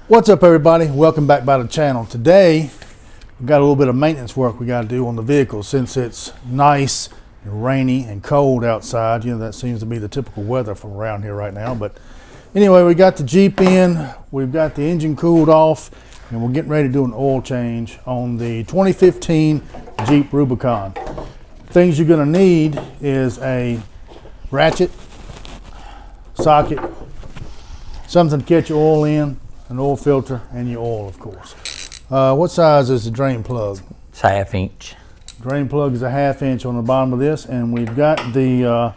What's up, everybody? Welcome back by the channel. Today we've got a little bit of maintenance work we got to do on the vehicle since it's nice and rainy and cold outside. You know, that seems to be the typical weather from around here right now. But anyway, we got the Jeep in, we've got the engine cooled off, and we're getting ready to do an oil change on the 2015 Jeep Rubicon. Things you're going to need is a ratchet, socket, something to catch your oil in, an oil filter, and your oil, of course. What size is the drain plug? It's 1/2 inch. Drain plug is a 1/2 inch on the bottom of this, and we've got the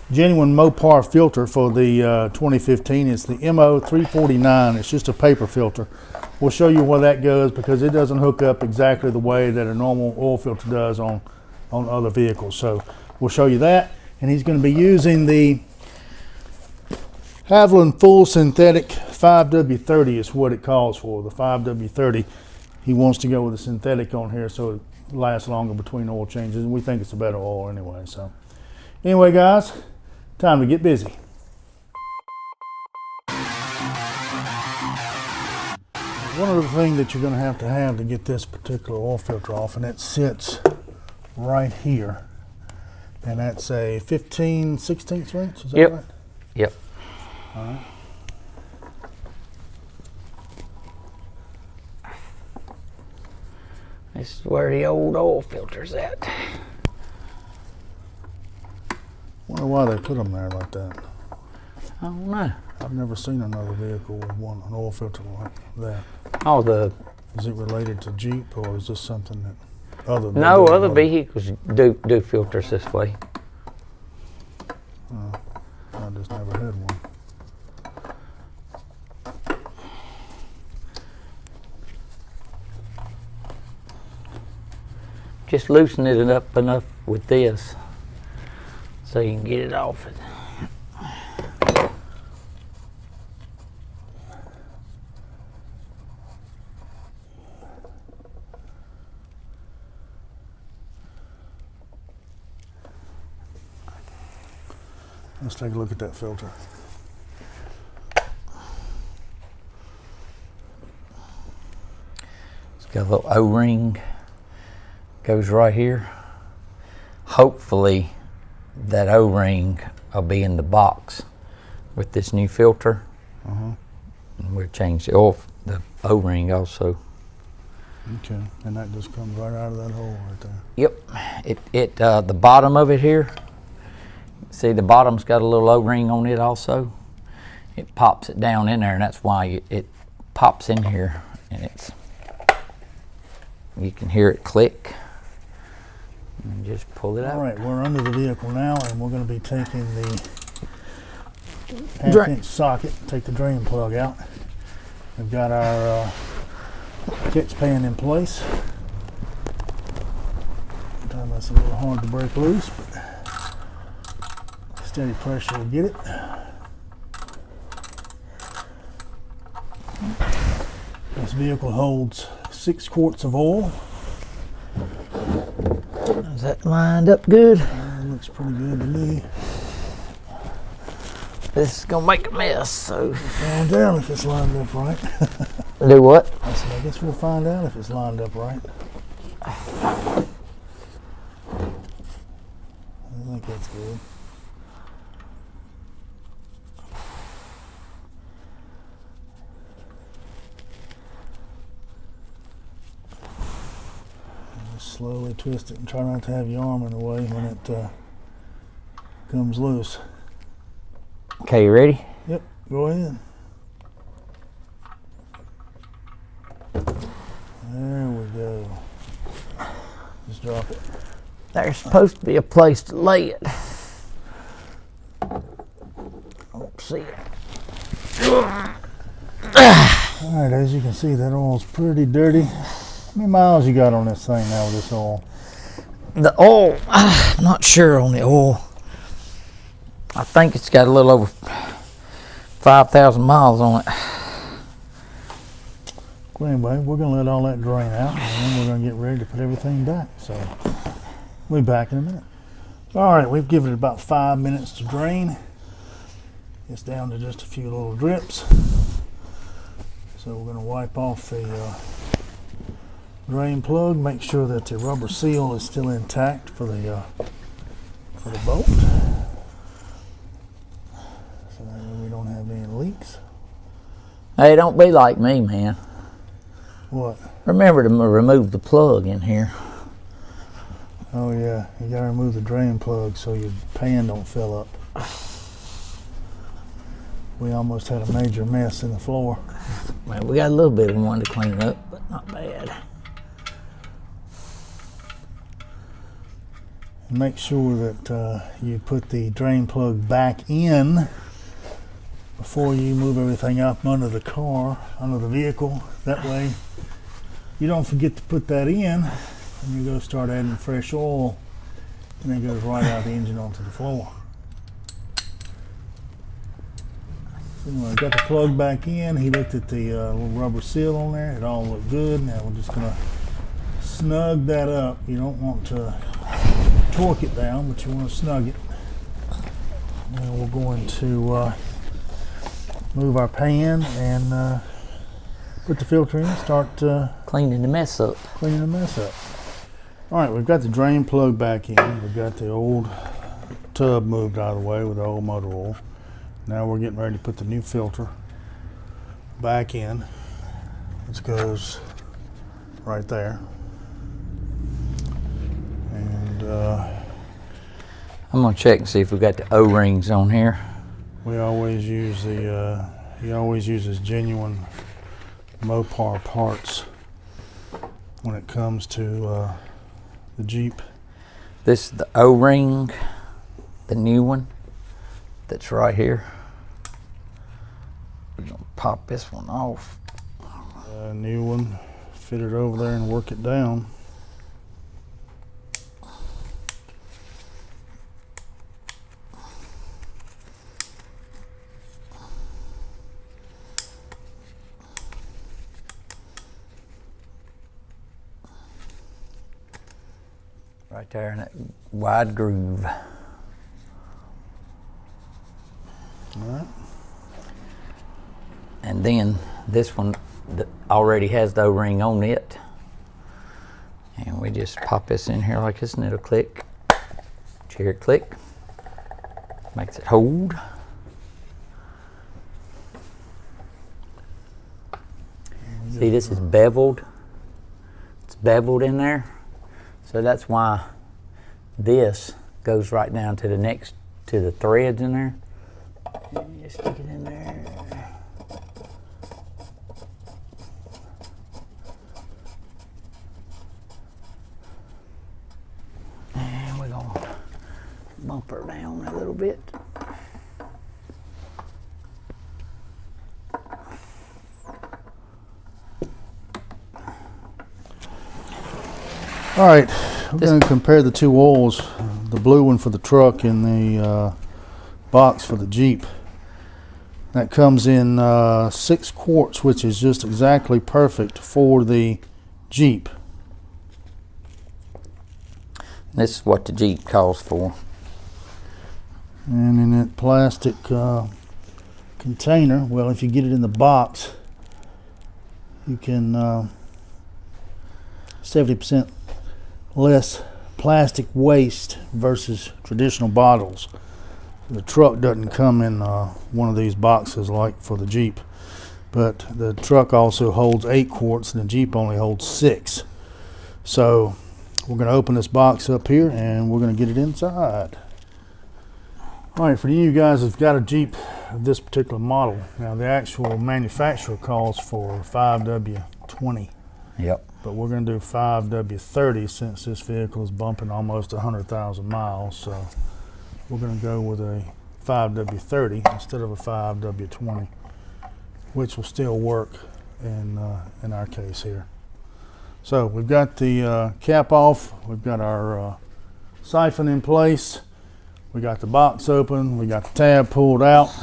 genuine Mopar filter for the 2015. It's the MO349. It's just a paper filter. We'll show you where that goes because it doesn't hook up exactly the way that a normal oil filter does on other vehicles. So we'll show you that, and he's going to be using the Havoline full synthetic 5W30 is what it calls for, the 5W30. He wants to go with a synthetic on here so it lasts longer between oil changes, and we think it's a better oil anyway. So anyway, guys, time to get busy. One other thing that you're going to have to get this particular oil filter off, and it sits right here, and that's a 15/16 inch, is that right? Yep. All right. This is where the old oil filter's at. Wonder why they put them there like that. I don't know. I've never seen another vehicle with an oil filter like that. Oh, Is it related to Jeep, or is this something that other? No, other vehicles do filters this way. I just never had one. Just loosen it up enough with this so you can get it off it. Let's take a look at that filter. It's got a little O-ring. Goes right here. Hopefully that O-ring will be in the box with this new filter. And we'll change the O-ring also. Okay, and that just comes right out of that hole right there. Yep. The bottom of it here, see the bottom's got a little O-ring on it also. It pops it down in there, and that's why it pops in here, and you can hear it click. And just pull it out. All right, we're under the vehicle now, and we're going to be taking the 1/2 inch socket, take the drain plug out. We've got our catch pan in place. Sometimes that's a little hard to break loose, but steady pressure will get it. This vehicle holds 6 quarts of oil. Is that lined up good? Looks pretty good to me. This is gonna make a mess, so. We'll find out if it's lined up right. Do what? I guess we'll find out if it's lined up right. I think that's good. Slowly twist it and try not to have your arm in the way when it comes loose. Okay, you ready? Yep, go ahead. There we go. Just drop it. There's supposed to be a place to lay it. I don't see it. Alright, as you can see, that oil's pretty dirty. How many miles you got on this thing now with this oil? The oil, I'm not sure on the oil. I think it's got a little over 5,000 miles on it. Well, anyway, we're going to let all that drain out, and then we're going to get ready to put everything back. So we'll be back in a minute. All right, we've given it about 5 minutes to drain. It's down to just a few little drips. So we're going to wipe off the drain plug, make sure that the rubber seal is still intact for the bolt, so that way we don't have any leaks. Hey, don't be like me, man. What? Remember to remove the plug in here. Oh yeah, you got to remove the drain plug so your pan don't fill up. We almost had a major mess in the floor. Well, we got a little bit of one to clean up, but not bad. Make sure that you put the drain plug back in before you move everything up under the car, under the vehicle. That way you don't forget to put that in and you go start adding fresh oil and it goes right out the engine onto the floor. So anyway, got the plug back in. He looked at the little rubber seal on there. It all looked good. Now we're just going to snug that up. You don't want to torque it down, but you want to snug it. Now we're going to move our pan and put the filter in, start Cleaning the mess up. cleaning the mess up. All right, we've got the drain plug back in. We've got the old tub moved out of the way with the old motor oil. Now we're getting ready to put the new filter back in, which goes right there. And I'm gonna check and see if we got the O-rings on here. we always use the, he always uses genuine Mopar parts when it comes to the Jeep. This is the O-ring, the new one that's right here. We're gonna pop this one off. New one, fit it over there and work it down. Right there in that wide groove. All right. And then this one that already has the O-ring on it. And we just pop this in here like this and it'll click. Hear it click. Makes it hold. See, this is beveled. It's beveled in there. So that's why this goes right down to the next, to the threads in there. And you stick it in there. And we're gonna bump her down a little bit. All right, we're going to compare the two oils, the blue one for the truck and the box for the Jeep. That comes in 6 quarts, which is just exactly perfect for the Jeep. This is what the Jeep calls for. And in that plastic container, well, if you get it in the box, you can 70% less plastic waste versus traditional bottles. The truck doesn't come in one of these boxes like for the Jeep, but the truck also holds 8 quarts and the Jeep only holds 6. So we're going to open this box up here and we're going to get it inside. All right, for you guys who've got a Jeep of this particular model, now the actual manufacturer calls for 5W20. Yep. But we're going to do 5W30 since this vehicle is bumping almost 100,000 miles. So we're going to go with a 5W30 instead of a 5W20, which will still work in our case here. So we've got the cap off. We've got our siphon in place. We got the box open. We got the tab pulled out.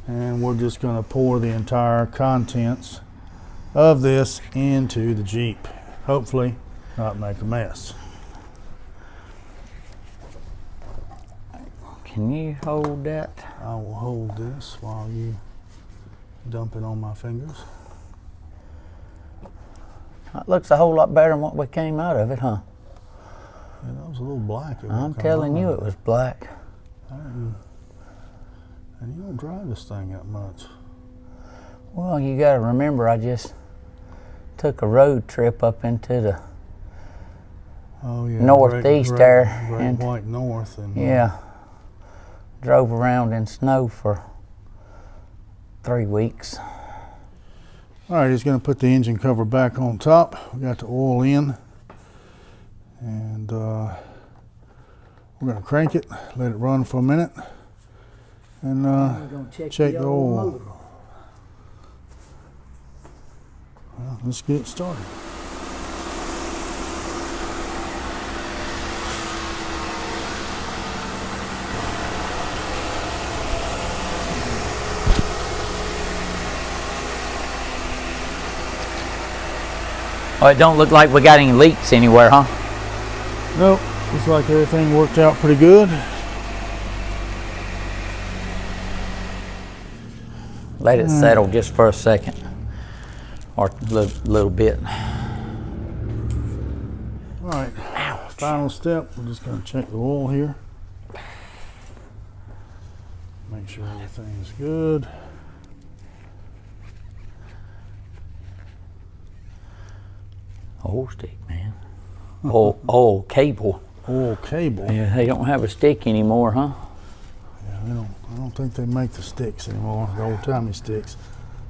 And we're just going to pour the entire contents of this into the Jeep. Hopefully not make a mess. Can you hold that? I will hold this while you dump it on my fingers. It looks a whole lot better than what we came out of it, huh? Yeah, that was a little black. I'm telling you, it was black. And you don't drive this thing that much. Well, you got to remember, I just took a road trip up into the northeast there. Great White North. And, yeah. Drove around in snow for 3 weeks. All right, he's going to put the engine cover back on top. We got the oil in. And we're going to crank it, let it run for a minute. And check the oil. Well, let's get started. Oh, it don't look like we got any leaks anywhere, huh? Nope, looks like everything worked out pretty good. Let it settle just for a second, or a little bit. All right, final step, we're just going to check the oil here. Make sure everything's good. Oil stick, man. Oil cable. Oil cable. Yeah, they don't have a stick anymore, huh? Yeah, I don't think they make the sticks anymore, the old timey sticks.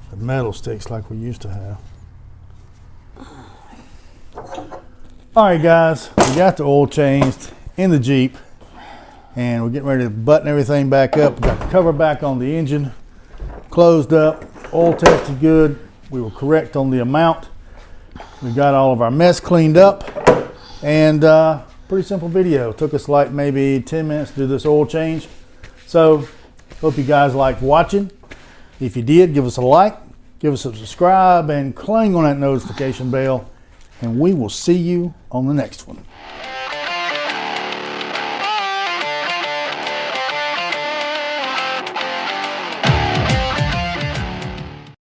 The metal sticks like we used to have. All right, guys, we got the oil changed in the Jeep, and we're getting ready to button everything back up. We got the cover back on the engine, closed up, oil tested good. We were correct on the amount. We got all of our mess cleaned up, and pretty simple video. Took us like maybe 10 minutes to do this oil change. So hope you guys liked watching. If you did, give us a like, give us a subscribe, and clang on that notification bell, and we will see you on the next one.